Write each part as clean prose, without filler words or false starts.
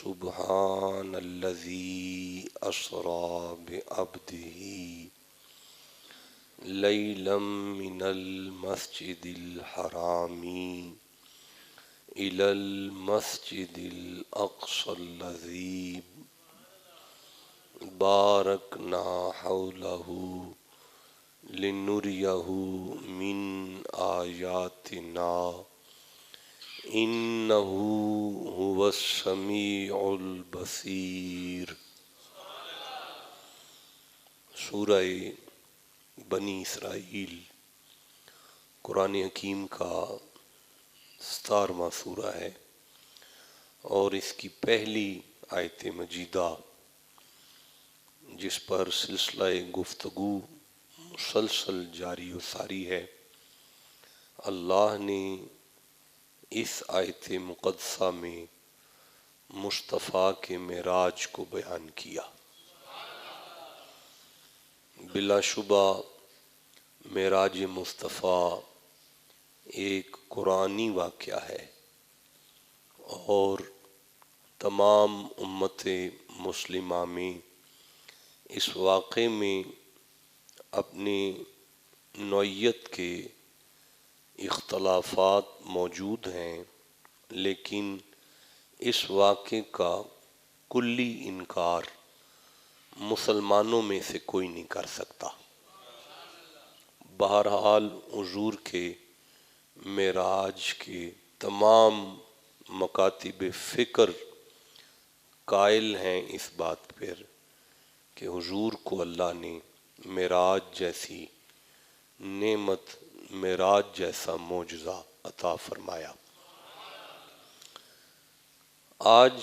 سبحان الذي أسرى بعبده ليلا من المسجد الحرام إلى المسجد الأقصى الذي باركنا حوله لنريه من آياتنا إنه هو السميع البصير۔ سورہ بنی اسرائیل قرآن حکیم کا 17واں سورہ ہے، اور اس کی پہلی آیت مجیدہ جس پر سلسلہ گفتگو مسلسل جاری و ساری ہے، اللہ نے اس آیت مقدسہ میں مصطفیٰ کے معراج کو بیان کیا۔ بلا شبہ معراج مصطفیٰ ایک قرآنی واقعہ ہے، اور تمام امت مسلمہ میں اس واقعے میں اپنے نوعیت کے اختلافات موجود ہیں، لیکن اس واقعے کا کلی انکار مسلمانوں میں سے کوئی نہیں کر سکتا۔ بہرحال حضور کے معراج کے تمام مکاتب فکر قائل ہیں اس بات پر کہ حضور کو اللہ نے معراج جیسی نعمت، معراج جیسا معجزہ عطا فرمایا۔ آج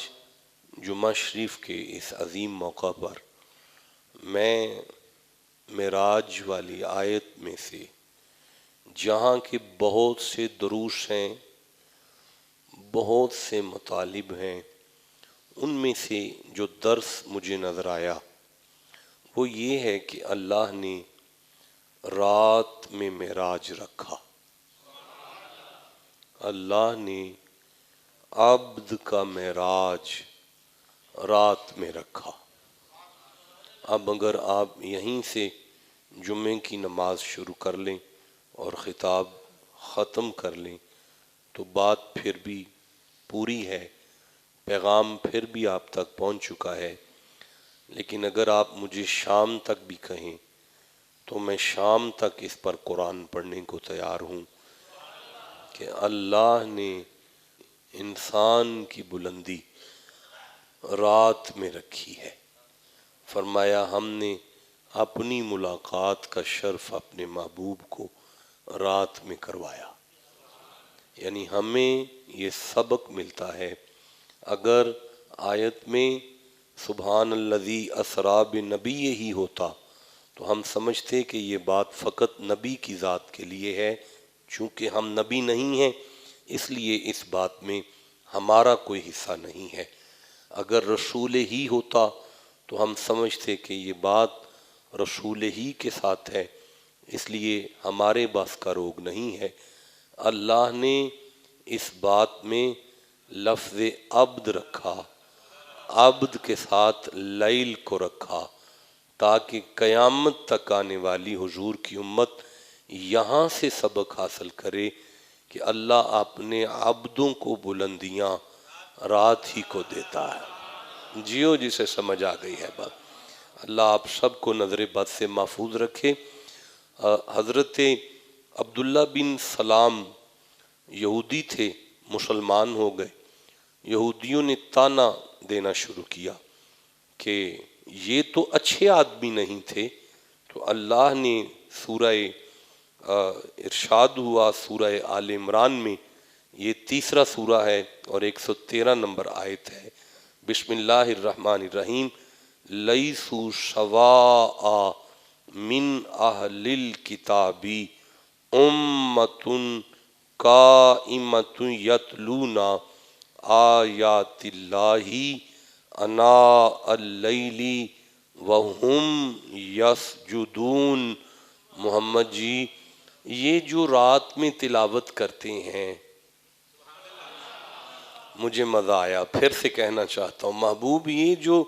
جمعہ شریف کے اس عظیم موقع پر میں معراج والی آیت میں سے جہاں کے بہت سے دروس ہیں، بہت سے مطالب ہیں، ان میں سے جو درس مجھے نظر آیا وہ یہ ہے کہ اللہ نے رات میں معراج رکھا، اللہ نے عبد کا معراج رات میں رکھا۔ اب اگر آپ یہیں سے جمعے کی نماز شروع کر لیں اور خطاب ختم کر لیں تو بات پھر بھی پوری ہے، پیغام پھر بھی آپ تک پہنچ چکا ہے، لیکن اگر آپ مجھے شام تک بھی کہیں تو میں شام تک اس پر قرآن پڑھنے کو تیار ہوں کہ اللہ نے انسان کی بلندی رات میں رکھی ہے۔ فرمایا ہم نے اپنی ملاقات کا شرف اپنے محبوب کو رات میں کروایا، یعنی ہمیں یہ سبق ملتا ہے۔ اگر آیت میں سبحان الذی اسریٰ بنبیہ ہی ہوتا تو ہم سمجھتے کہ یہ بات فقط نبی کی ذات کے لیے ہے، چونکہ ہم نبی نہیں ہیں اس لیے اس بات میں ہمارا کوئی حصہ نہیں ہے۔ اگر رسول ہی ہوتا تو ہم سمجھتے کہ یہ بات رسول ہی کے ساتھ ہے، اس لیے ہمارے بس کا روگ نہیں ہے۔ اللہ نے اس بات میں لفظ عبد رکھا، عبد کے ساتھ لیل کو رکھا، تاکہ قیامت تک آنے والی حضور کی امت یہاں سے سبق حاصل کرے کہ اللہ اپنے عبدوں کو بلندیاں رات ہی کو دیتا ہے۔ جیو جسے سمجھ آ گئی ہے بات۔ اللہ آپ سب کو نظر بد سے محفوظ رکھے۔ حضرت عبداللہ بن سلام یہودی تھے، مسلمان ہو گئے۔ یہودیوں نے طعنہ دینا شروع کیا کہ یہ تو اچھے آدمی نہیں تھے، تو اللہ نے سورہ ارشاد ہوا سورہ آل عمران میں، یہ تیسرا سورہ ہے اور 113 نمبر آیت ہے، بسم اللہ الرحمن الرحیم، لیسوا سواء من اہل الکتاب امۃ قائمۃ یتلون آیات اللہ آناء اللیل وہم یسجدون۔ محمد جی یہ جو رات میں تلاوت کرتے ہیں، مجھے مزہ آیا، پھر سے کہنا چاہتا ہوں محبوب یہ جو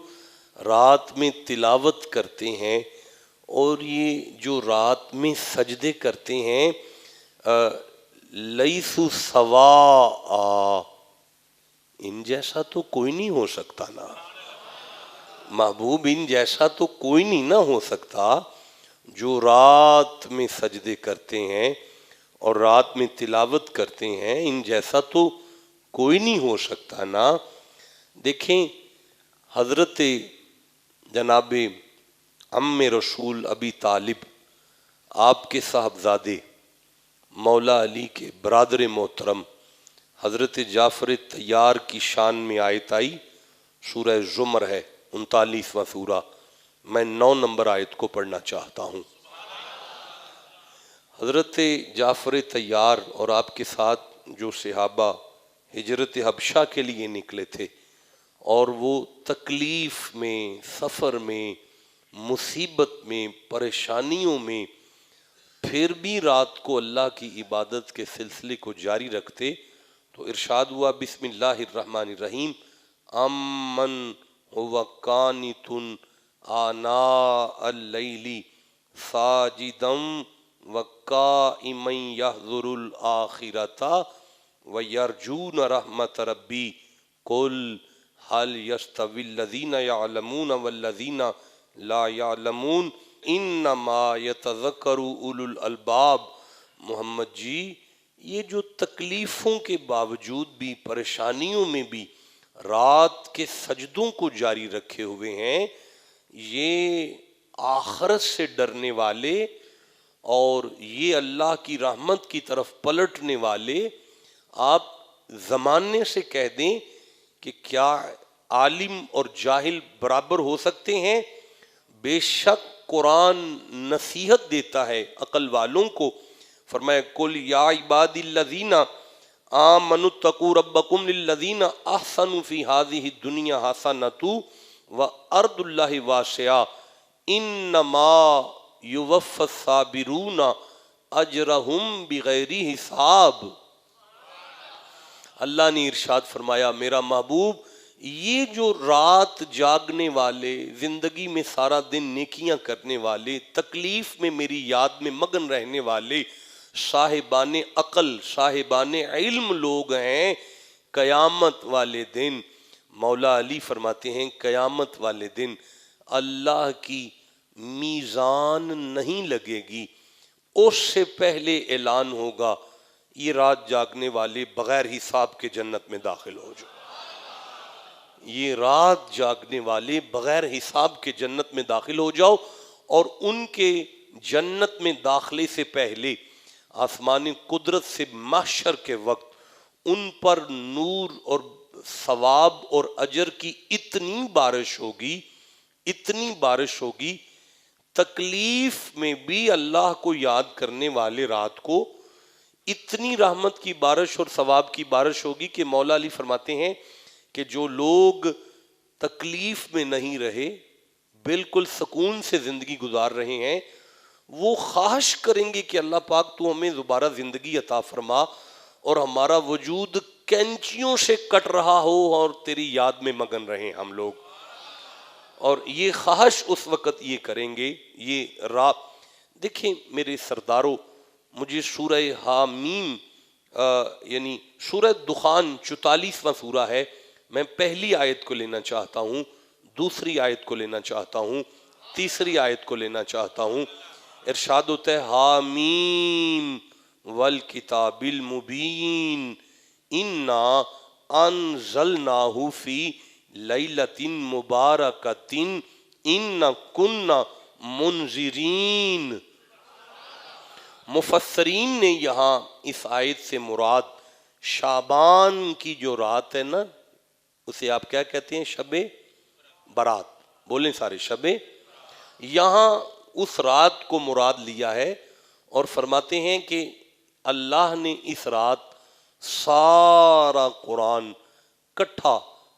رات میں تلاوت کرتے ہیں اور یہ جو رات میں سجدے کرتے ہیں، لیسو سوا، ان جیسا تو کوئی نہیں ہو سکتا نا محبوب، ان جیسا تو کوئی نہیں نہ ہو سکتا جو رات میں سجدے کرتے ہیں اور رات میں تلاوت کرتے ہیں، ان جیسا تو کوئی نہیں ہو سکتا نا۔ دیکھیں حضرت جناب عم رسول ابی طالب، آپ کے صاحبزادے مولا علی کے برادر محترم حضرت جعفر طیار کی شان میں آیت آئی، سورہ زمر ہے 39واں سورہ، میں 9 نمبر آیت کو پڑھنا چاہتا ہوں۔ حضرت جعفر طیار اور آپ کے ساتھ جو صحابہ ہجرت حبشہ کے لیے نکلے تھے اور وہ تکلیف میں، سفر میں، مصیبت میں، پریشانیوں میں، پھر بھی رات کو اللہ کی عبادت کے سلسلے کو جاری رکھتے، تو ارشاد ہوا بسم اللہ الرحمن الرحیم، امن هو قانت آناء اللیل ساجدا وقائما یحذر الآخرۃ ویرجون رحمت ربی قل هل یستوی الذین یعلمون والذین لا یعلمون انما یتذکر اولو الالباب۔ محمد جی یہ جو تکلیفوں کے باوجود بھی، پریشانیوں میں بھی رات کے سجدوں کو جاری رکھے ہوئے ہیں، یہ آخرت سے ڈرنے والے اور یہ اللہ کی رحمت کی طرف پلٹنے والے، آپ زمانے سے کہہ دیں کہ کیا عالم اور جاہل برابر ہو سکتے ہیں؟ بے شک قرآن نصیحت دیتا ہے عقل والوں کو، فرمایا قل یا عباد الذین آمنوا اتقوا ربکم للذین احسنوا فی ہذہ الدنیا حسنۃ وارض اللہ واسعہ انما یوفی الصابرون اجرہم بغیر حساب۔ اللہ نے ارشاد فرمایا میرا محبوب یہ جو رات جاگنے والے، زندگی میں سارا دن نیکیاں کرنے والے، تکلیف میں میری یاد میں مگن رہنے والے صاحبان عقل، صاحبان علم لوگ ہیں، قیامت والے دن مولا علی فرماتے ہیں قیامت والے دن اللہ کی میزان نہیں لگے گی، اس سے پہلے اعلان ہوگا یہ رات جاگنے والے بغیر حساب کے جنت میں داخل ہو جاؤ، یہ رات جاگنے والے بغیر حساب کے جنت میں داخل ہو جاؤ۔ اور ان کے جنت میں داخلے سے پہلے آسمانی قدرت سے محشر کے وقت ان پر نور اور ثواب اور اجر کی اتنی بارش ہوگی، اتنی بارش ہوگی، تکلیف میں بھی اللہ کو یاد کرنے والے رات کو اتنی رحمت کی بارش اور ثواب کی بارش ہوگی کہ مولا علی فرماتے ہیں کہ جو لوگ تکلیف میں نہیں رہے، بالکل سکون سے زندگی گزار رہے ہیں، وہ خواہش کریں گے کہ اللہ پاک تو ہمیں دوبارہ زندگی عطا فرما اور ہمارا وجود کینچیوں سے کٹ رہا ہو اور تیری یاد میں مگن رہیں ہم لوگ، اور یہ خواہش اس وقت یہ کریں گے۔ یہ رات دیکھیں میرے سرداروں، مجھے سورہ حامیم یعنی سورہ دخان 44واں سورہ ہے، میں پہلی آیت کو لینا چاہتا ہوں، دوسری آیت کو لینا چاہتا ہوں، تیسری آیت کو لینا چاہتا ہوں۔ ارشاد ہوتا ہے حامیم والکتاب المبین انا انزلناہ فی لیلۃ مبارکۃ انا کنا منذرین۔ مفسرین نے یہاں اس آیت سے مراد شعبان کی جو رات ہے نا، اسے آپ کیا کہتے ہیں؟ شب برات، بولیں سارے شب، یہاں اس رات کو مراد لیا ہے اور فرماتے ہیں کہ اللہ نے اس رات سارا قرآن کٹھا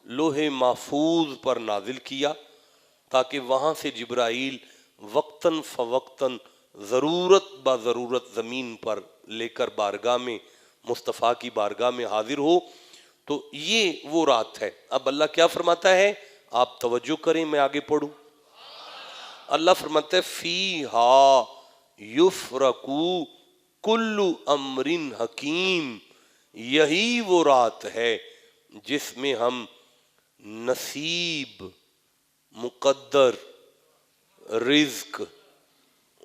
لوح محفوظ پر نازل کیا تاکہ وہاں سے جبرائیل وقتاً فوقتاً ضرورت با ضرورت زمین پر لے کر بارگاہ میں مصطفیٰ کی بارگاہ میں حاضر ہو، تو یہ وہ رات ہے. اب اللہ کیا فرماتا ہے, آپ توجہ کریں, میں آگے پڑھوں. اللہ فرماتا ہے فیہا یفرقو کل امر حکیم, یہی وہ رات ہے جس میں ہم نصیب, مقدر, رزق,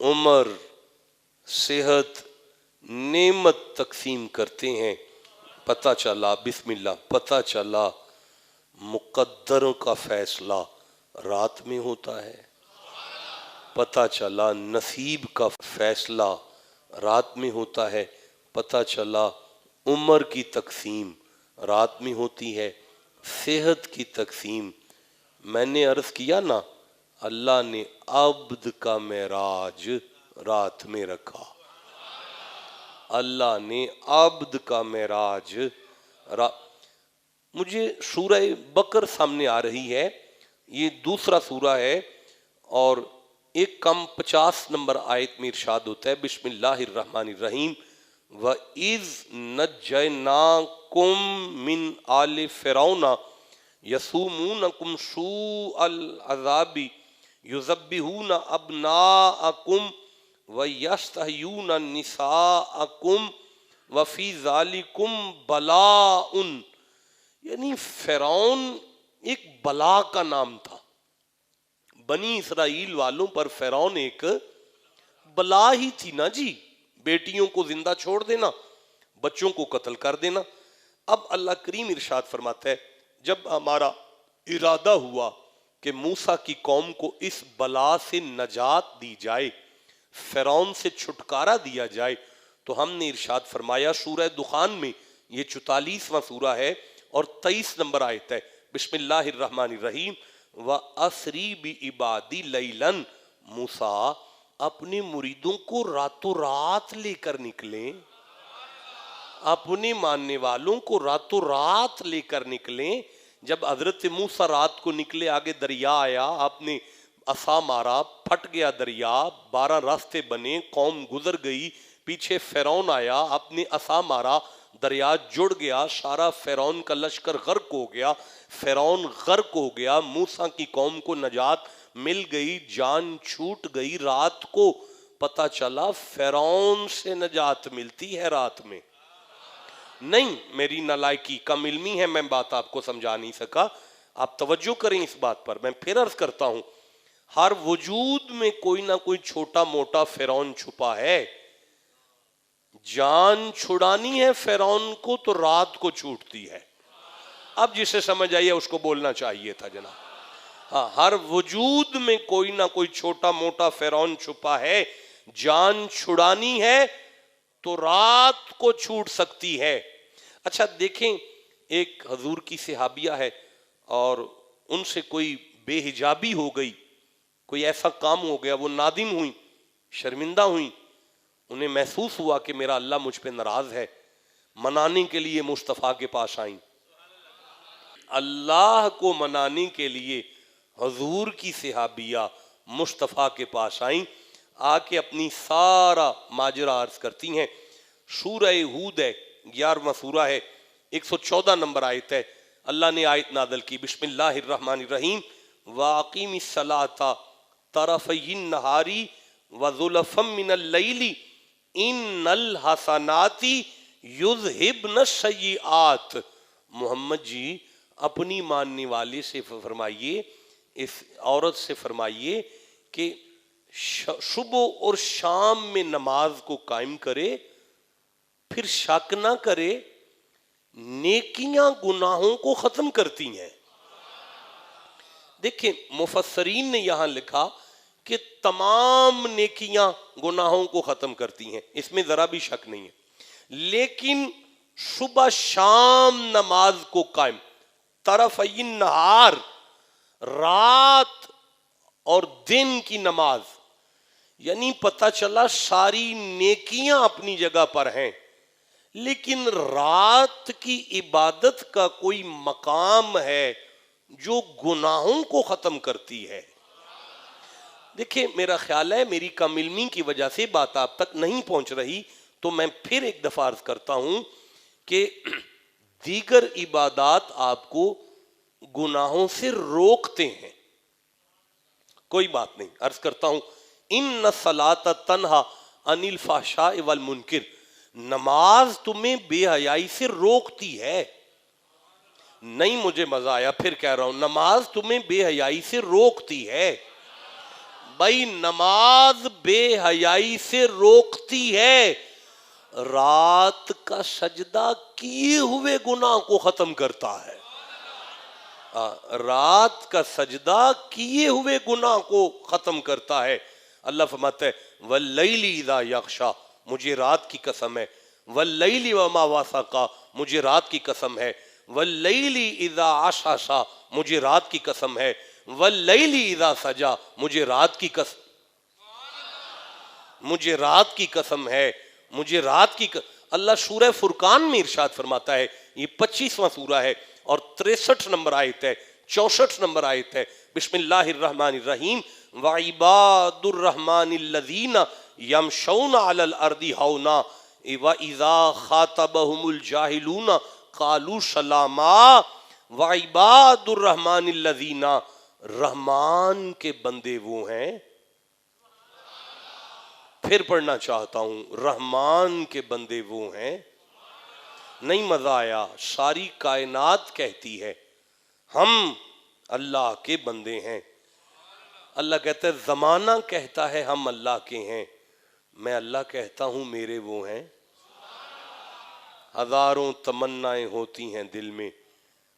عمر, صحت, نعمت تقسیم کرتے ہیں. پتہ چلا, بسم اللہ, پتہ چلا مقدروں کا فیصلہ رات میں ہوتا ہے. پتہ چلا نصیب کا فیصلہ رات میں ہوتا ہے. پتہ چلا عمر کی تقسیم رات میں ہوتی ہے. صحت کی تقسیم, میں نے عرض کیا نا, اللہ نے عبد کا معراج رات میں رکھا. اللہ نے عبد کا معراج مجھے سورہ بقر سامنے آ رہی ہے, یہ دوسرا سورہ ہے, اور ایک کم 50 نمبر آیت میں ارشاد ہوتا ہے بسم اللہ الرحمن الرحیم وَإِذْ نَجَّيْنَاكُمْ مِنْ آلِ فِرْعَوْنَ يَسُومُونَكُمْ سُوءَ الْعَذَابِ يُذَبِّحُونَ أَبْنَاءَكُمْ وَيَسْتَحْيُونَ نِسَاءَكُمْ وَفِي ذَلِكُمْ بَلَاءٌ. یعنی فرعون ایک بلا کا نام تھا. بنی اسرائیل والوں پر فرعون ایک بلا ہی تھی نا جی. بیٹیوں کو زندہ چھوڑ دینا, بچوں کو قتل کر دینا. اب اللہ کریم ارشاد فرماتا ہے جب ہمارا ارادہ ہوا کہ موسیٰ کی قوم کو اس بلا سے نجات دی جائے, فرعون سے چھٹکارا دیا جائے, تو ہم نے ارشاد فرمایا سورہ دخان میں, یہ 44واں سورہ ہے اور 23 نمبر آیت ہے, بسم اللہ الرحمن الرحیم وَأَسْرِي بِعِبَادِي لَيْلًا. موسیٰ اپنے مریدوں کو راتوں رات لے کر نکلیں, اپنے ماننے والوں کو راتوں رات لے کر نکلیں. جب حضرت موسیٰ رات کو نکلے, آگے دریا آیا, آپ نے عصا مارا, پھٹ گیا دریا, 12 راستے بنے, قوم گزر گئی. پیچھے فرعون آیا, آپ نے عصا مارا, دریا جڑ گیا, سارا فرعون کا لشکر غرق ہو گیا. فرعون غرق ہو گیا, موسیٰ کی قوم کو نجات مل گئی, جان چھوٹ گئی. رات کو پتہ چلا فرعون سے نجات ملتی ہے رات میں. نہیں, میری نالائکی کم علمی ہے, میں بات آپ کو سمجھا نہیں سکا, آپ توجہ کریں اس بات پر. میں پھر عرض کرتا ہوں, ہر وجود میں کوئی نہ کوئی چھوٹا موٹا فرعون چھپا ہے. جان چھڑانی ہے فرعون کو تو رات کو چھوٹتی ہے. اب جسے سمجھ آئیے اس کو بولنا چاہیے تھا جناب. ہاں, ہر وجود میں کوئی نہ کوئی چھوٹا موٹا فرعون چھپا ہے. جان چھڑانی ہے تو رات کو چھوٹ سکتی ہے. اچھا دیکھیں, ایک حضور کی صحابیہ ہے اور ان سے کوئی بے حجابی ہو گئی, کوئی ایسا کام ہو گیا, وہ نادم ہوئی, شرمندہ ہوئی. انہیں محسوس ہوا کہ میرا اللہ مجھ پہ ناراض ہے. منانے کے لیے مصطفیٰ کے پاس آئیں. اللہ کو منانے کے لیے حضور کی صحابیہ مصطفیٰ کے پاس آئیں. آ کے اپنی سارا ماجرا عرض کرتی ہیں. سورہ ہود ہے, 11واں سورہ ہے, 114 نمبر آیت ہے. اللہ نے آیت نازل کی بسم اللہ الرحمن الرحیم وَأَقِيمِ الصَّلَاةَ طَرَفَيِ النَّهَارِ وَزُلَفًا مِّنَ اللَّيْلِ إِنَّ الْحَسَنَاتِ يُذْهِبْنَ السَّيِّئَاتِ. محمد جی اپنی ماننے والے سے فرمائیے, اس عورت سے فرمائیے کہ صبح اور شام میں نماز کو قائم کرے, پھر شک نہ کرے, نیکیاں گناہوں کو ختم کرتی ہیں. دیکھیں مفسرین نے یہاں لکھا کہ تمام نیکیاں گناہوں کو ختم کرتی ہیں, اس میں ذرا بھی شک نہیں ہے. لیکن صبح شام نماز کو قائم, طرفی النہار, رات اور دن کی نماز, یعنی پتہ چلا ساری نیکیاں اپنی جگہ پر ہیں, لیکن رات کی عبادت کا کوئی مقام ہے جو گناہوں کو ختم کرتی ہے. دیکھیں میرا خیال ہے میری کم علمی کی وجہ سے بات آپ تک نہیں پہنچ رہی, تو میں پھر ایک دفعہ عرض کرتا ہوں کہ دیگر عبادات آپ کو گناہوں سے روکتے ہیں. کوئی بات نہیں، عرض کرتا ہوں ان الصلاۃ تنہا عن الفحشاء والمنکر، نماز تمہیں بے حیائی سے روکتی ہے. نہیں مجھے مزہ آیا، پھر کہہ رہا ہوں نماز تمہیں بے حیائی سے روکتی ہے. بھائی نماز بے حیائی سے روکتی ہے، رات کا سجدہ کیے ہوئے گناہ کو ختم کرتا ہے. رات کا سجدہ کیے ہوئے گناہ کو ختم کرتا ہے. اللہ فرماتا ہے واللیل اذا یغشا، مجھے رات کی قسم ہے. واللیل وما وسق، مجھے رات کی قسم ہے. واللیل اذا عشعش، مجھے رات کی قسم ہے. واللیل اذا سجا، مجھے رات کی قسم، مجھے رات کی قسم ہے، مجھے رات کی اللہ سورہ فرقان میں ارشاد فرماتا ہے، یہ 25واں سورہ ہے اور 63 نمبر آیت ہے، 64 نمبر آیت ہے. بسم اللہ الرحمن الرحیم وعباد الرحمن الذین یمشون علی الارض ہونا واذا خاطبهم الجاہلون قالوا سلاما. وعباد الرحمن الذین، رحمان کے بندے وہ ہیں، پھر پڑھنا چاہتا ہوں، رحمان کے بندے وہ ہیں. نہیں مزہ آیا، ساری کائنات کہتی ہے ہم اللہ کے بندے ہیں. اللہ کہتا ہے زمانہ کہتا ہے ہم اللہ کے ہیں، میں اللہ کہتا ہوں میرے وہ ہیں. ہزاروں تمنائیں ہوتی ہیں دل میں،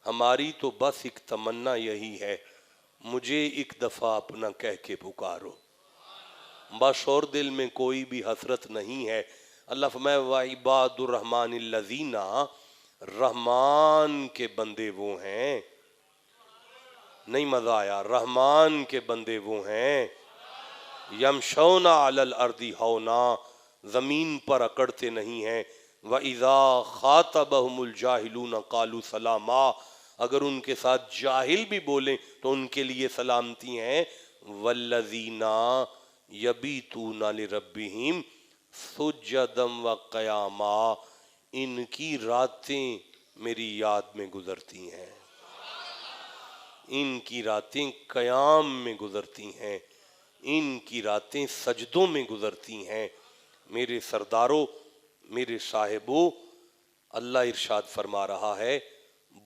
ہماری تو بس ایک تمنا یہی ہے، مجھے ایک دفعہ اپنا کہہ کے پکارو. بس اور دل میں کوئی بھی حسرت نہیں ہے. اللہ فرمائے وعباد الرحمن الذین، رحمان کے بندے وہ ہیں. نہیں مزہ آیا، رحمان کے بندے وہ ہیں یمشون علی الارض ہونا، زمین پر اکڑتے نہیں ہیں. وَإِذَا خَاطَبَهُمُ الْجَاهِلُونَ قَالُوا سَلَامًا، اگر ان کے ساتھ جاہل بھی بولیں تو ان کے لیے سلامتی ہیں. وَالَّذِينَ یبیتون لربہم سجدا وقیاما، ان کی راتیں میری یاد میں گزرتی ہیں، ان کی راتیں قیام میں گزرتی ہیں، ان کی راتیں سجدوں میں گزرتی ہیں. میرے سرداروں، میرے صاحبوں، اللہ ارشاد فرما رہا ہے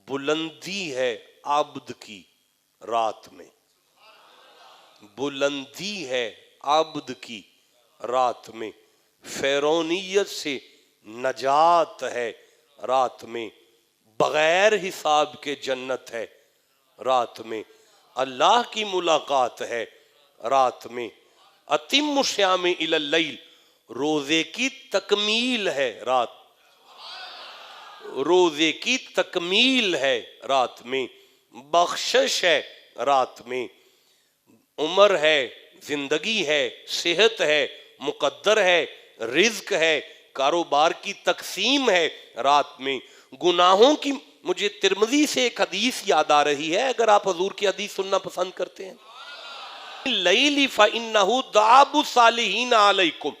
بلندی ہے عبد کی رات میں، بلندی ہے عبد کی رات میں، فیرونیت سے نجات ہے رات میں، بغیر حساب کے جنت ہے رات میں، اللہ کی ملاقات ہے رات میں. اتم الصیام الی اللیل، روزے کی تکمیل ہے رات، روزے کی تکمیل ہے رات میں، بخشش ہے رات میں، عمر ہے، زندگی ہے، صحت ہے، مقدر ہے، رزق ہے، کاروبار کی تقسیم ہے رات میں. گناہوں کی، مجھے ترمذی سے ایک حدیث یاد آ رہی ہے، اگر آپ حضور کی حدیث سننا پسند کرتے ہیں. اللیل فإنہ دعاب الصالحین علیکم،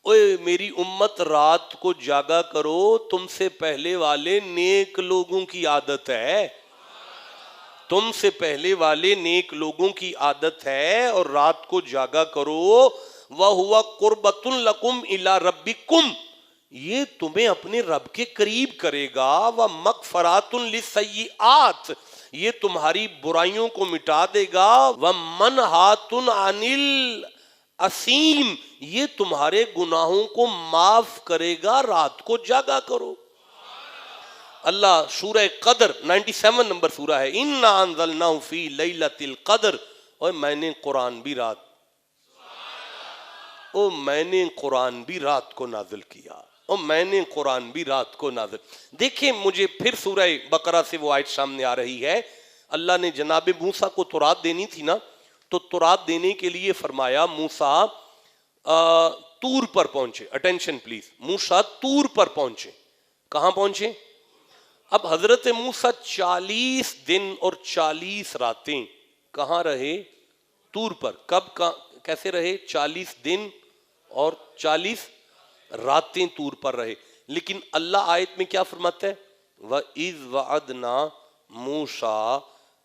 اوے میری امت رات کو جاگا کرو، تم سے پہلے والے نیک لوگوں کی عادت ہے، تم سے پہلے والے نیک لوگوں کی عادت ہے، اور رات کو جاگا کرو. وَهُوَ قُرْبَةٌ لَكُمْ إِلَىٰ رَبِّكُمْ، یہ تمہیں اپنے رب کے قریب کرے گا. وَمَغْفَرَاتٌ لِلسَّيِّئَاتِ، یہ تمہاری برائیوں کو مٹا دے گا. وَمَنْہَاتٌ عَنِ الْأَثِيمِ، یہ تمہارے گناہوں کو معاف کرے گا. رات کو جاگا کرو. اللہ سورہ قدر 97 نمبر سورہ ہے، اِنَّا أَنزَلْنَاهُ فِي لَيْلَةِ الْقَدْرِ، اور میں نے قرآن بھی رات، او میں نے قرآن بھی رات کو نازل کیا، اور میں نے قرآن بھی رات کو نازل. دیکھیں مجھے پھر سورہ بقرہ سے وہ آیت سامنے آ رہی ہے. اللہ نے جناب موسیٰ کو تورات دینی تھی نا، تو تورات دینے کے لیے فرمایا موسیٰ طور پر پہنچے. اٹینشن پلیز، موسیٰ طور پر پہنچے. کہاں پہنچے؟ اب حضرت موسیٰ 40 دن اور 40 راتیں کہاں رہے؟ طور پر. کب کیسے رہے؟ 40 دن اور 40 راتیں طور پر رہے. لیکن اللہ آیت میں کیا فرماتا ہے؟ وَإِذْ وَعَدْنَا مُوسَىٰ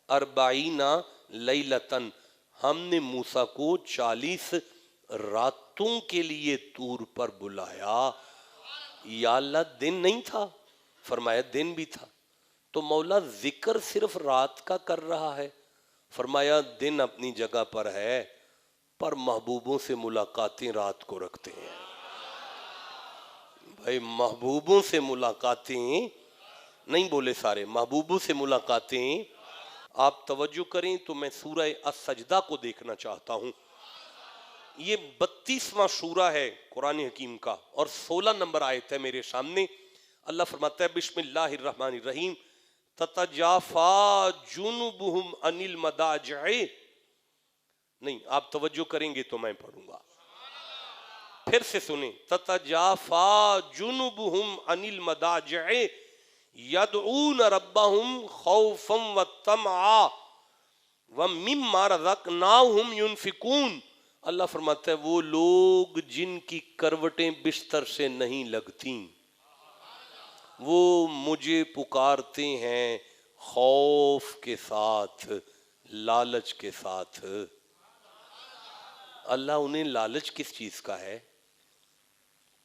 40 لیلۃً، ہم نے موسیٰ کو 40 راتوں کے لیے طور پر بلایا۔ یا اللہ دن نہیں تھا؟ فرمایا دن بھی تھا۔ تو مولا ذکر صرف رات کا کر رہا ہے؟ فرمایا دن اپنی جگہ پر ہے، پر محبوبوں سے ملاقاتیں رات کو رکھتے ہیں۔ بھائی محبوبوں سے ملاقاتیں نہیں بولے سارے، محبوبوں سے ملاقاتیں۔ آپ توجہ کریں تو میں سورہ السجدہ کو دیکھنا چاہتا ہوں۔ یہ 32واں سورہ ہے قرآن حکیم کا اور 16 نمبر آیت ہے میرے سامنے۔ اللہ فرماتا ہے بسم اللہ الرحمن الرحیم تتجافا جنوبہم عن المضاجع، نہیں آپ توجہ کریں گے تو میں پڑھوں گا، پھر سے سنیں، تتجافا جنوبہم عن المضاجع یدعون ربہم خوفا وطمعا ومما رزقناہم ینفقون۔ اللہ فرماتا ہے وہ لوگ جن کی کروٹیں بستر سے نہیں لگتیں، وہ مجھے پکارتے ہیں خوف کے ساتھ، لالچ کے ساتھ۔ اللہ انہیں لالچ کس چیز کا ہے؟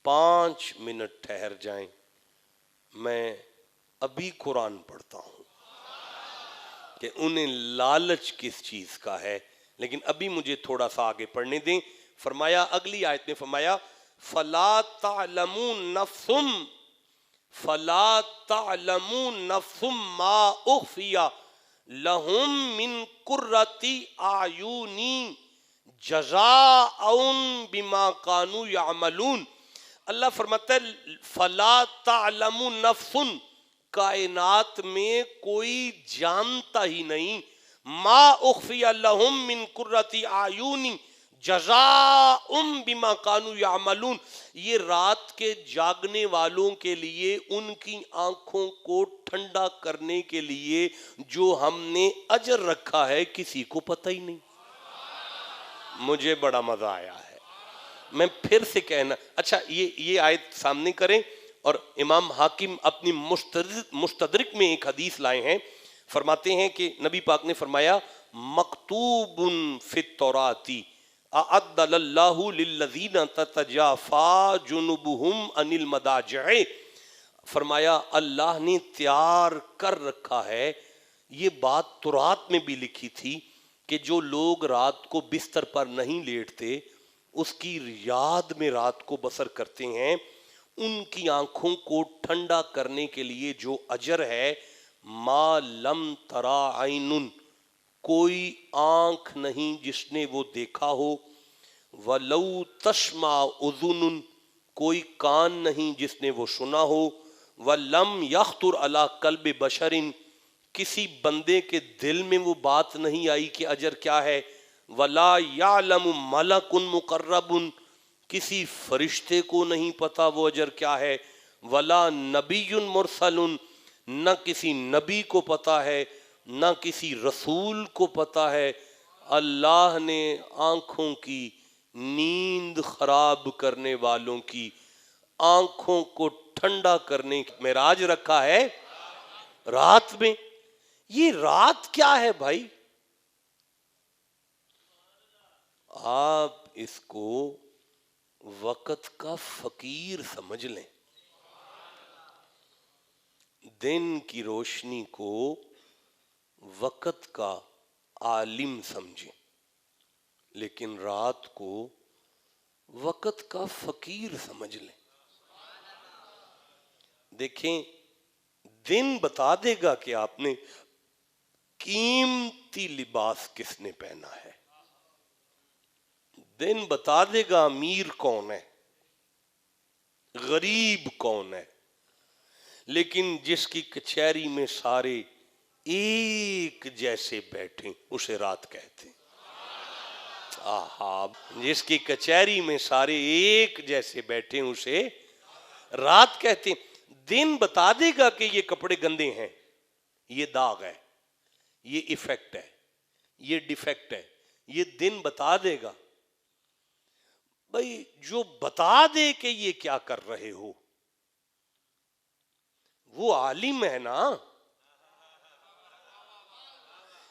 5 منٹ ٹھہر جائیں، میں ابھی قرآن پڑھتا ہوں کہ انہیں لالچ کس چیز کا ہے، لیکن ابھی مجھے تھوڑا سا آگے پڑھنے دیں۔ فرمایا اگلی آیت میں فرمایا فَلَا تَعْلَمُ نَفْسٌ فَلَا تَعْلَمُ نَفْسٌ مَا أُخْفِيَ لَهُم مِّن قُرَّةِ أَعْيُنٍ جَزَاءً بِمَا كَانُوا يَعْمَلُونَ۔ اللہ فرماتا ہے فَلَا تَعْلَمُ نَفْسٌ، کائنات میں کوئی جانتا ہی نہیں، ما اخفی لہم من قرۃ اعین جزاء بما کانوا یعملون، یہ رات کے جاگنے والوں کے لیے ان کی آنکھوں کو ٹھنڈا کرنے کے لیے جو ہم نے اجر رکھا ہے کسی کو پتہ ہی نہیں۔ مجھے بڑا مزہ آیا ہے، میں پھر سے کہنا، اچھا یہ آیت سامنے کریں، اور امام حاکم اپنی مستدرک میں ایک حدیث لائے ہیں، فرماتے ہیں کہ نبی پاک نے فرمایا مکتوب فی التوراۃ اعد اللہ للذین تتجافا جنوبہم عن المضاجع، فرمایا اللہ نے تیار کر رکھا ہے، یہ بات تورات میں بھی لکھی تھی کہ جو لوگ رات کو بستر پر نہیں لیٹتے، اس کی یاد میں رات کو بسر کرتے ہیں، ان کی آنکھوں کو ٹھنڈا کرنے کے لیے جو اجر ہے، ما لم ترا عین، کوئی آنکھ نہیں جس نے وہ دیکھا ہو، ولو تسمع اذن، کوئی کان نہیں جس نے وہ سنا ہو، ولم یخطر علی قلب بشر، کسی بندے کے دل میں وہ بات نہیں آئی کہ اجر کیا ہے، ولا یعلم ملک مقرب، کسی فرشتے کو نہیں پتا وہ اجر کیا ہے، ولا نبی مرسل، نہ کسی نبی کو پتا ہے، نہ کسی رسول کو پتا ہے۔ اللہ نے آنکھوں کی نیند خراب کرنے والوں کی آنکھوں کو ٹھنڈا کرنے کی معراج رکھا ہے رات میں۔ یہ رات کیا ہے بھائی؟ آپ اس کو وقت کا فقیر سمجھ لیں، دن کی روشنی کو وقت کا عالم سمجھیں، لیکن رات کو وقت کا فقیر سمجھ لیں۔ دیکھیں دن بتا دے گا کہ آپ نے قیمتی لباس کس نے پہنا ہے، دن بتا دے گا امیر کون ہے، غریب کون ہے، لیکن جس کی کچہری میں سارے ایک جیسے بیٹھیں اسے رات کہتے ہیں۔ آہا، جس کی کچہری میں سارے ایک جیسے بیٹھیں اسے رات کہتے ہیں۔ دن بتا دے گا کہ یہ کپڑے گندے ہیں، یہ داغ ہے، یہ ایفیکٹ ہے، یہ ڈیفیکٹ ہے، یہ دن بتا دے گا۔ بھائی جو بتا دے کہ یہ کیا کر رہے ہو، وہ عالم ہے نا،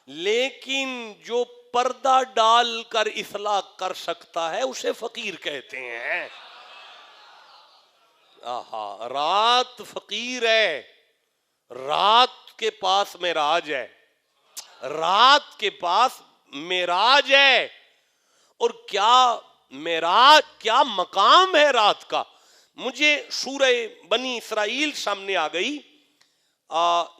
لیکن جو پردہ ڈال کر اصلاح کر سکتا ہے اسے فقیر کہتے ہیں. آہا، رات فقیر ہے، رات کے پاس معراج ہے، رات کے پاس معراج ہے. اور کیا معراج، کیا مقام ہے رات کا. مجھے سورہ بنی اسرائیل سامنے آ گئی،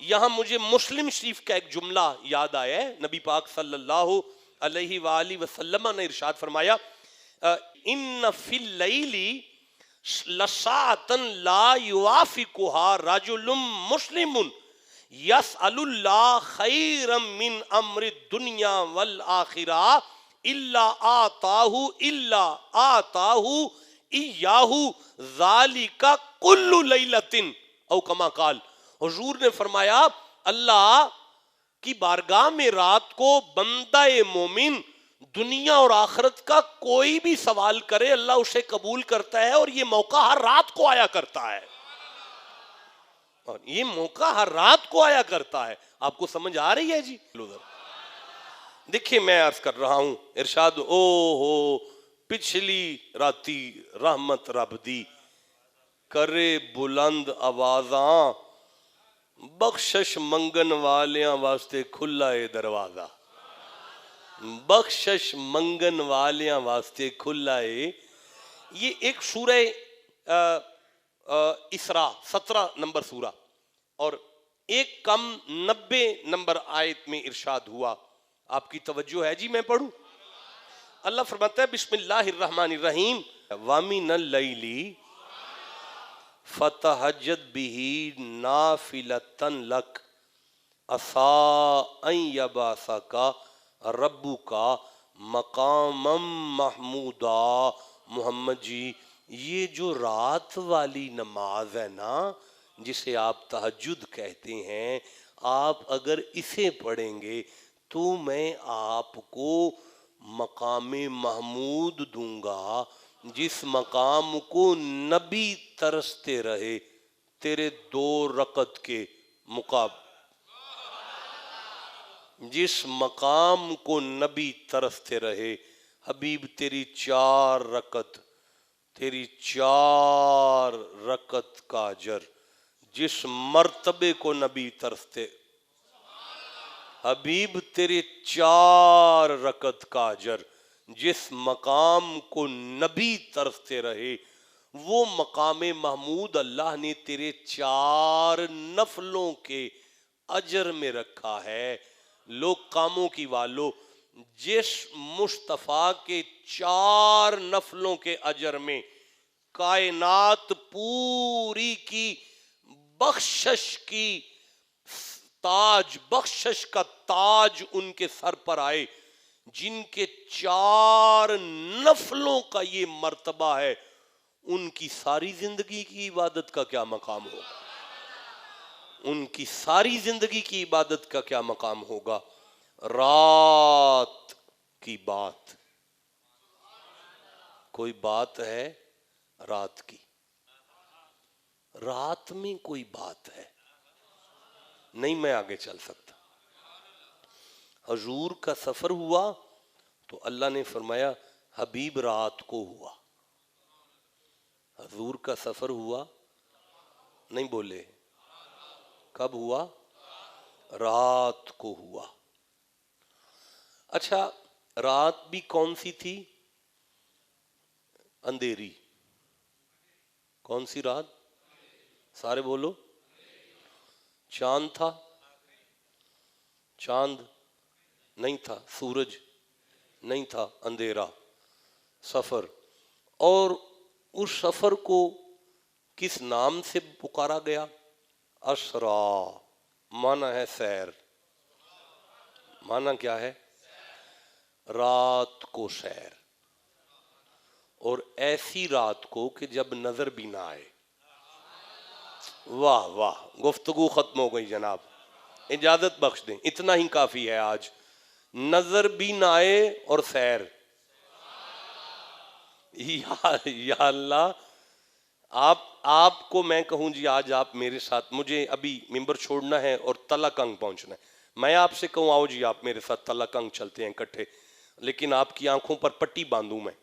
یہاں مجھے مسلم شریف کا ایک جملہ یاد آیا ہے. نبی پاک صلی اللہ علیہ وآلہ وسلم نے ارشاد فرمایا ان فی اللیل لساعتا لا یوافقها رجل مسلم یسأل اللہ خیرا من امر الدنیا والآخرہ الا آتاہ ایاہ ذالک کل لیلۃ او کما قال. حضور نے فرمایا اللہ کی بارگاہ میں رات کو بندہ مومن دنیا اور آخرت کا کوئی بھی سوال کرے اللہ اسے قبول کرتا ہے، اور یہ موقع ہر رات کو آیا کرتا ہے، اور یہ موقع ہر رات کو آیا کرتا ہے. آپ کو سمجھ آ رہی ہے جی؟ دیکھیں میں عرض کر رہا ہوں، ارشاد او ہو پچھلی راتی رحمت رب دی کرے بلند آوازاں بخشش منگن والیاں واسطے کھلا ہے دروازہ. بخشش منگن والیاں واسطے کھلا ہے. یہ ایک سورہ اسراء 17 نمبر سورہ اور ایک کم 90 نمبر آیت میں ارشاد ہوا. آپ کی توجہ ہے جی؟ میں پڑھوں. اللہ فرماتا ہے بسم اللہ الرحمن الرحیم وَمِنَ اللَّيْلِ فَتَہَجَّدْ بِهِ نَافِلَةً لَكَ عَسَىٰ أَن يَبْعَثَكَ رَبُّكَ مَقَامًا مَحْمُودًا. محمد جی یہ جو رات والی نماز ہے نا جسے آپ تہجد کہتے ہیں، آپ اگر اسے پڑھیں گے تو میں آپ کو مقام محمود دوں گا، جس مقام کو نبی ترستے رہے تیرے 2 رکعت کے مقابل، جس مقام کو نبی ترستے رہے حبیب تیری 4 رکعت، تیری 4 رکعت کا اجر. جس مرتبے کو نبی ترستے حبیب تیری 4 رکعت کا اجر، جس مقام کو نبی ترستے رہے وہ مقام محمود اللہ نے تیرے 4 نفلوں کے اجر میں رکھا ہے. لوگ کاموں کی والو، جس مصطفیٰ کے 4 نفلوں کے اجر میں کائنات پوری کی بخشش کی تاج، بخشش کا تاج ان کے سر پر آئے، جن کے 4 نفلوں کا یہ مرتبہ ہے، ان کی ساری زندگی کی عبادت کا کیا مقام ہوگا؟ ان کی ساری زندگی کی عبادت کا کیا مقام ہوگا؟ رات کی بات، کوئی بات ہے رات کی، رات میں کوئی بات ہے نہیں. میں آگے چل سکتا. حضور کا سفر ہوا تو اللہ نے فرمایا حبیب رات کو ہوا. حضور کا سفر ہوا، نہیں بولے کب ہوا؟ رات کو ہوا. اچھا رات بھی کون سی تھی؟ اندھیری. کون سی رات؟ سارے بولو. چاند تھا؟ چاند نہیں تھا. سورج نہیں تھا. اندھیرا. سفر. اور اس سفر کو کس نام سے پکارا گیا؟ اسرا. معنی ہے سیر. معنی کیا ہے؟ رات کو سیر. اور ایسی رات کو کہ جب نظر بھی نہ آئے. واہ واہ، گفتگو ختم ہو گئی جناب، اجازت بخش دیں، اتنا ہی کافی ہے آج. نظر بھی نہ آئے اور سیر. یا اللہ، آپ کو میں کہوں جی آج آپ میرے ساتھ، مجھے ابھی ممبر چھوڑنا ہے اور تلا کنگ پہنچنا ہے، میں آپ سے کہوں آؤ جی آپ میرے ساتھ تلا کنگ چلتے ہیں اکٹھے، لیکن آپ کی آنکھوں پر پٹی باندھوں، میں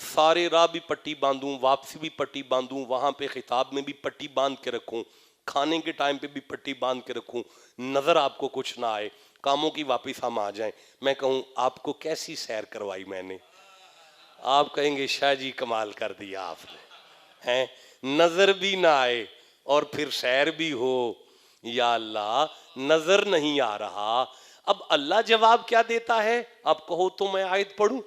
سارے راہ بھی پٹی باندھوں، واپسی بھی پٹی باندھوں، وہاں پہ خطاب میں بھی پٹی باندھ کے رکھوں، کھانے کے ٹائم پہ بھی پٹی باندھ کے رکھوں، نظر آپ کو کچھ نہ آئے، کاموں کی واپس ہم آ جائیں، میں کہوں آپ کو کیسی سیر کروائی میں نے، آپ کہیں گے شاہ جی کمال کر دیا آپ نے، ہیں نظر بھی نہ آئے اور پھر سیر بھی ہو، یا اللہ نظر نہیں آ رہا، اب اللہ جواب کیا دیتا ہے، اب کہو تو میں آیت پڑھوں،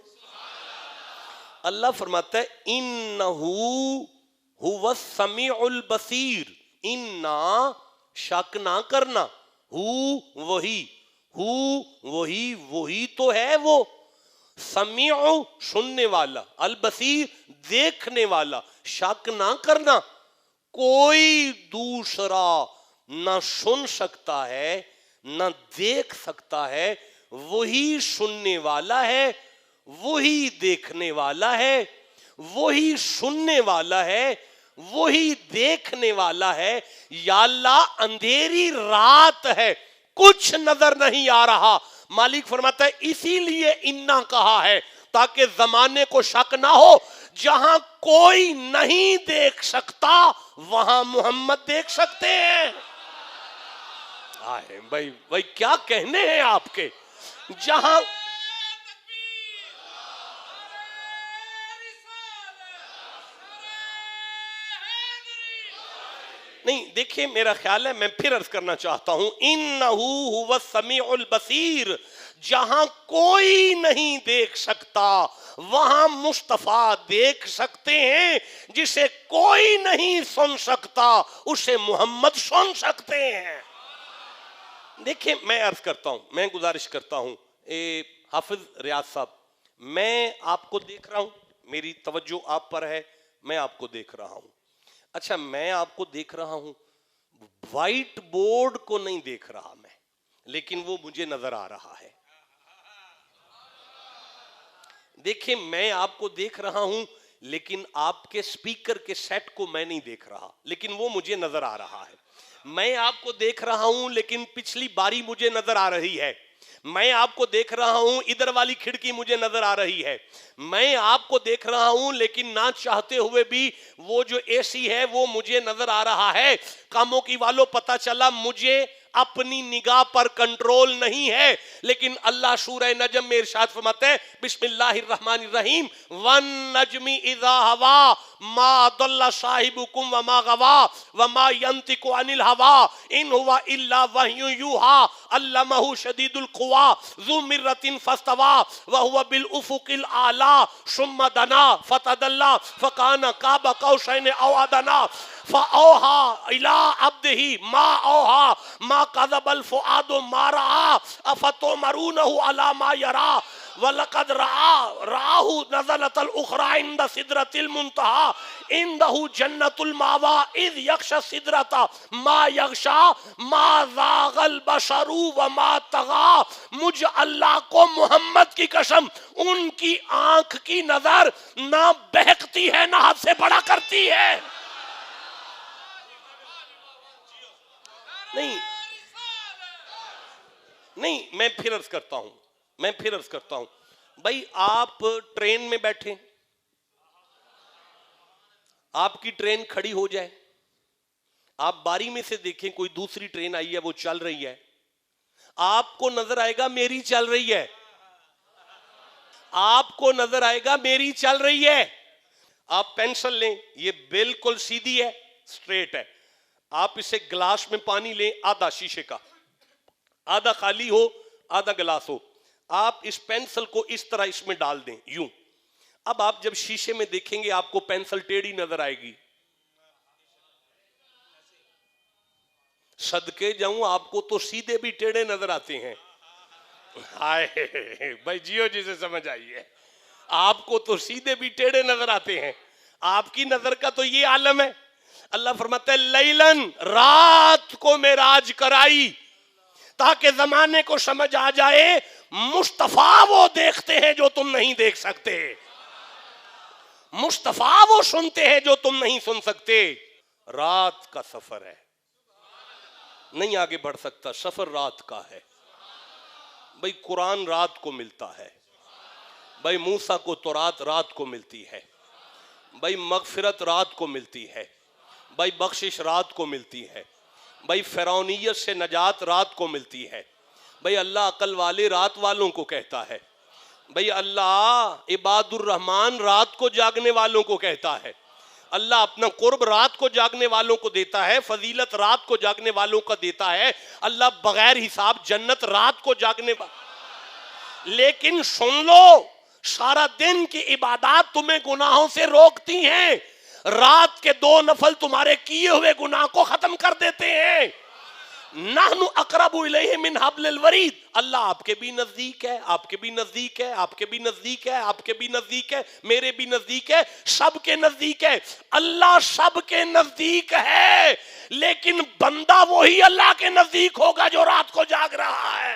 اللہ فرماتا ہے انہو ہوا السمیع البصیر، انا شک نہ کرنا، وہی وہی تو ہے وہ، سمیع سننے والا، البصیر دیکھنے والا، شک نہ کرنا کوئی دوسرا نہ سن سکتا ہے نہ دیکھ سکتا ہے، وہی سننے والا ہے، وہی دیکھنے والا ہے، وہی سننے والا ہے، وہی دیکھنے والا ہے، یا اللہ اندھیری رات ہے کچھ نظر نہیں آ رہا، مالک فرماتا ہے اسی لیے انا کہا ہے تاکہ زمانے کو شک نہ ہو، جہاں کوئی نہیں دیکھ سکتا وہاں محمد دیکھ سکتے ہیں، بھائی کیا کہنے ہیں آپ کے، جہاں نہیں دیکھیں میرا خیال ہے میں پھر عرض کرنا چاہتا ہوں انہو ہوا السمیع البصیر، جہاں کوئی نہیں دیکھ سکتا وہاں مصطفیٰ دیکھ سکتے ہیں، جسے کوئی نہیں سن سکتا اسے محمد سن سکتے ہیں۔ دیکھیں میں عرض کرتا ہوں، میں گزارش کرتا ہوں، حافظ ریاض صاحب میں آپ کو دیکھ رہا ہوں، میری توجہ آپ پر ہے، میں آپ کو دیکھ رہا ہوں، اچھا میں آپ کو دیکھ رہا ہوں، وائٹ بورڈ کو نہیں دیکھ رہا میں، لیکن وہ مجھے نظر آ رہا ہے، دیکھیں میں آپ کو دیکھ رہا ہوں لیکن آپ کے سپیکر کے سیٹ کو میں نہیں دیکھ رہا، لیکن وہ مجھے نظر آ رہا ہے، میں آپ کو دیکھ رہا ہوں لیکن پچھلی باری مجھے نظر آ رہی ہے، میں آپ کو دیکھ رہا ہوں ادھر والی کھڑکی مجھے نظر آ رہی ہے، میں آپ کو دیکھ رہا ہوں لیکن نہ چاہتے ہوئے بھی وہ جو اے سی ہے وہ مجھے نظر آ رہا ہے، کاموں کی والوں پتہ چلا مجھے اپنی نگاہ پر کنٹرول نہیں ہے، لیکن اللہ سورہ نجم میں ارشاد فرماتے ہیں بسم اللہ الرحمن الرحیم وَالنَّجْمِ إِذَا هَوَا مَا ضَلَّ صَاحِبُكُمْ وَمَا غَوَا وَمَا يَنْطِقُ عَنِ الْهَوَا إِنْ هُوَ إِلَّا وَحْيٌ يُوحَىٰ عَلَّمَهُ شَدِيدُ الْقُوَىٰ ذُو مِرَّةٍ فَاسْتَوَىٰ وَهُوَ بِالْأُفُقِ الْأَعْلَىٰ ثُمَّ دَنَا فَتَدَلَّىٰ فَكَانَ قَابَ قَوْسَيْنِ أَوْ أَدْنَىٰ فَأَوْحَىٰ إِلَىٰ عَبْدِهِ مَا أَوْحَىٰ مَا كَذَبَ الْفُؤَادُ مَا رَأَىٰ أَفَتُمَارُونَهُ عَلَىٰ مَا يَرَىٰ وَلَقَدْ رَآهُ نَزْلَةً أُخْرَىٰ عِندَ سِدْرَةِ الْمُنتَهَىٰ عِندَهُ جَنَّةُ الْمَأْوَىٰ إِذْ يَغْشَى السِّدْرَةَ مَا يَغْشَىٰ مَا زَاغَ الْبَصَرُ وَمَا طَغَىٰ، مجھ اللہ کو محمد کی قسم ان کی آنکھ کی نظر نہ بہکتی ہے نہ حد سے بڑا کرتی ہے، نہیں میں پھر عرض کرتا ہوں بھائی آپ ٹرین میں بیٹھے، آپ کی ٹرین کھڑی ہو جائے، آپ باری میں سے دیکھیں کوئی دوسری ٹرین آئی ہے وہ چل رہی ہے، آپ کو نظر آئے گا میری چل رہی ہے، آپ کو نظر آئے گا میری چل رہی ہے، آپ پینسل لیں یہ بالکل سیدھی ہے، سٹریٹ ہے، آپ اسے گلاس میں پانی لیں آدھا شیشے کا، آدھا خالی ہو آدھا گلاس ہو، آپ اس پینسل کو اس طرح اس میں ڈال دیں یوں، اب آپ جب شیشے میں دیکھیں گے آپ کو پینسل ٹیڑھی نظر آئے گی، صدقے جاؤں آپ کو تو سیدھے بھی ٹیڑھے نظر آتے ہیں، بھائی جیو جی سے سمجھ آئیے، آپ کو تو سیدھے بھی ٹیڑھے نظر آتے ہیں، آپ کی نظر کا تو یہ عالم ہے، اللہ فرماتا ہے لیلن رات کو معراج کرائی تاکہ زمانے کو سمجھ آ جائے مصطفیٰ وہ دیکھتے ہیں جو تم نہیں دیکھ سکتے، مصطفیٰ وہ سنتے ہیں جو تم نہیں سن سکتے. رات کا سفر ہے, نہیں آگے بڑھ سکتا, سفر رات کا ہے. بھائی قرآن رات کو ملتا ہے, بھائی موسیٰ کو تورات رات کو ملتی ہے, بھائی مغفرت رات کو ملتی ہے, بھائی بخشش رات کو ملتی ہے, بھائی فرعونیت سے نجات رات کو ملتی ہے, بھائی اللہ عقل والے رات والوں کو کہتا ہے, بھئی اللہ عباد الرحمن رات کو جاگنے والوں کو کہتا ہے, اللہ اپنا قرب رات کو جاگنے والوں کو دیتا ہے, فضیلت رات کو جاگنے والوں کا دیتا ہے, اللہ بغیر حساب جنت رات کو جاگنے لیکن سن لو, سارا دن کی عبادات تمہیں گناہوں سے روکتی ہیں, رات کے 2 نفل تمہارے کیے ہوئے گناہ کو ختم کر دیتے ہیں. نحن اقرب الیہ من حبل الورید, اللہ آپ کے بھی نزدیک ہے, آپ کے بھی نزدیک ہے, آپ کے بھی نزدیک ہے, آپ کے بھی نزدیک ہے, میرے بھی نزدیک ہے, سب کے نزدیک ہے. اللہ سب کے نزدیک ہے, لیکن بندہ وہی اللہ کے نزدیک ہوگا جو رات کو جاگ رہا ہے.